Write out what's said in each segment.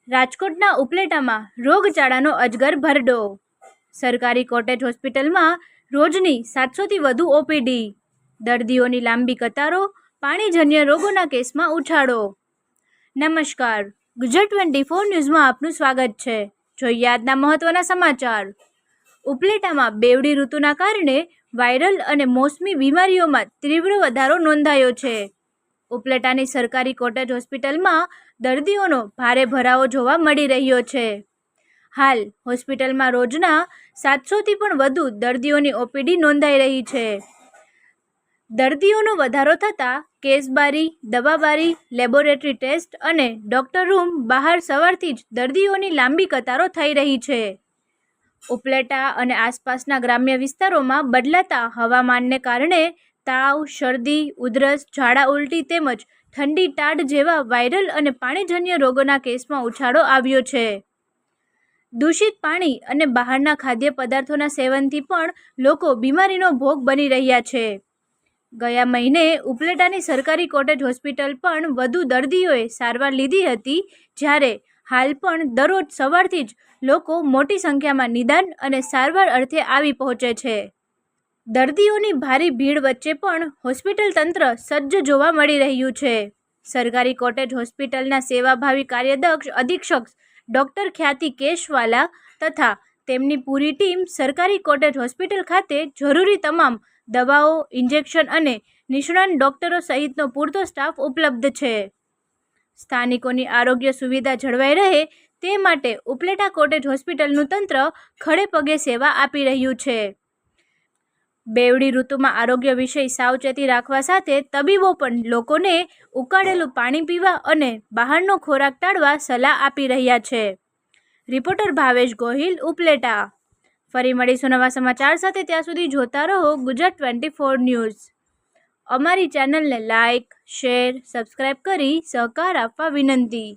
રાજકોટના ઉપલેટામાં રોગચાળાનો અજગર ભરડો. સરકારી કોટેજ હોસ્પિટલમાં રોજની 700થી વધુ ઓપીડી. દર્દીઓની લાંબી કતારો, પાણીજન્ય રોગોના કેસમાં ઉછાળો. નમસ્કાર, ગુજરાત 24 ન્યૂઝમાં આપનું સ્વાગત છે. જોઈએ આજના મહત્વના સમાચાર. ઉપલેટામાં બેવડી ઋતુના કારણે વાયરલ અને મોસમી બીમારીઓમાં તીવ્ર વધારો નોંધાયો છે. ઉપલેટાની સરકારી કોટેજ હોસ્પિટલમાં દર્દીઓનો ભારે ભરાવો જોવા મળી રહ્યો છે. હાલ હોસ્પિટલમાં રોજના 700થી પણ વધુ દર્દીઓની ઓપીડી નોંધાઈ રહી છે. દર્દીઓનો વધારો થતાં કેસબારી, દવાબારી, લેબોરેટરી ટેસ્ટ અને ડોક્ટર રૂમ બહાર સવારથી જ દર્દીઓની લાંબી કતારો થઈ રહી છે. ઉપલેટા અને આસપાસના ગ્રામ્ય વિસ્તારોમાં બદલાતા હવામાનને કારણે તાવ, શરદી, ઉધરસ, ઝાડા ઉલટી તેમજ ઠંડી ટાઢ જેવા વાયરલ અને પાણીજન્ય રોગોના કેસમાં ઉછાળો આવ્યો છે. દૂષિત પાણી અને બહારના ખાદ્ય પદાર્થોના સેવનથી પણ લોકો બીમારીનો ભોગ બની રહ્યા છે. ગયા મહિને ઉપલેટાની સરકારી કોટેજ હોસ્પિટલ પણ વધુ દર્દીઓએ સારવાર લીધી હતી, જ્યારે હાલ પણ દરરોજ સવારથી જ લોકો મોટી સંખ્યામાં નિદાન અને સારવાર અર્થે આવી પહોંચે છે. દર્દીઓની ભારે ભીડ વચ્ચે પણ હોસ્પિટલ તંત્ર સજ્જ જોવા મળી રહ્યું છે. સરકારી કોટેજ હોસ્પિટલના સેવાભાવી કાર્યદક્ષ અધિક્ષક ડોક્ટર ખ્યાતિ કેશવાલા તથા તેમની પૂરી ટીમ સરકારી કોટેજ હોસ્પિટલ ખાતે જરૂરી તમામ દવાઓ, ઇન્જેક્શન અને નિષ્ણાત ડોક્ટરો સહિતનો પૂરતો સ્ટાફ ઉપલબ્ધ છે. સ્થાનિકોની આરોગ્ય સુવિધા જળવાઈ રહે તે માટે ઉપલેટા કોટેજ હોસ્પિટલનું તંત્ર ખડે પગે સેવા આપી રહ્યું છે. બેવડી ઋતુમાં આરોગ્ય વિશે સાવચેતી રાખવા સાથે તબીબો પણ લોકોને ઉકાળેલું પાણી પીવા અને બહારનો ખોરાક ટાળવા સલાહ આપી રહ્યા છે. રિપોર્ટર ભાવેશ ગોહિલ, ઉપલેટા. ફરી મળીશું નવા સમાચાર સાથે, ત્યાં સુધી જોતા રહો ગુજરાત 24 ન્યૂઝ. અમારી ચેનલને લાઇક, શેર, સબસ્ક્રાઇબ કરી સહકાર આપવા વિનંતી.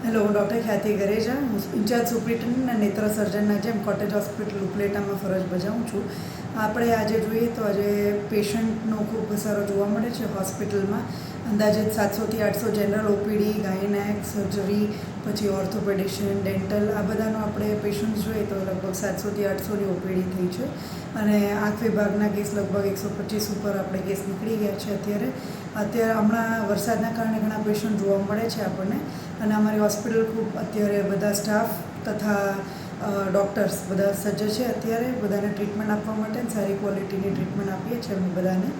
હેલો, હું ડૉક્ટર ખ્યાતિ ગરેજા, હું ઇન્ચાર્જ સુપ્રિન્ટેન્ડન્ટ અને નેત્ર સર્જનના જેમ કોટેજ હોસ્પિટલ ઉપલેટામાં ફરજ બજાવું છું. આપણે આજે જોઈએ તો આજે પેશન્ટનો ખૂબ ઘસારો જોવા મળે છે હોસ્પિટલમાં. અંદાજે 700થી 800 જનરલ ઓપીડી, ગાયનેક, સર્જરી, પછી ઓર્થોપેડિશિયન, ડેન્ટલ, આ બધાનો આપણે પેશન્ટ જોઈએ તો લગભગ 700થી 800ની ઓપીડી થઈ છે. અને આંખ વિભાગના કેસ લગભગ 125 ઉપર આપણે કેસ નીકળી ગયા છે. અત્યારે હમણાં વરસાદના કારણે ઘણા પેશન્ટ જોવા મળે છે આપણને. અને અમારી હોસ્પિટલ ખૂબ અત્યારે બધા સ્ટાફ તથા ડૉક્ટર્સ બધા સજ્જ છે. અત્યારે બધાને ટ્રીટમેન્ટ આપવા માટે સારી ક્વોલિટીની ટ્રીટમેન્ટ આપીએ છીએ અમે બધાને.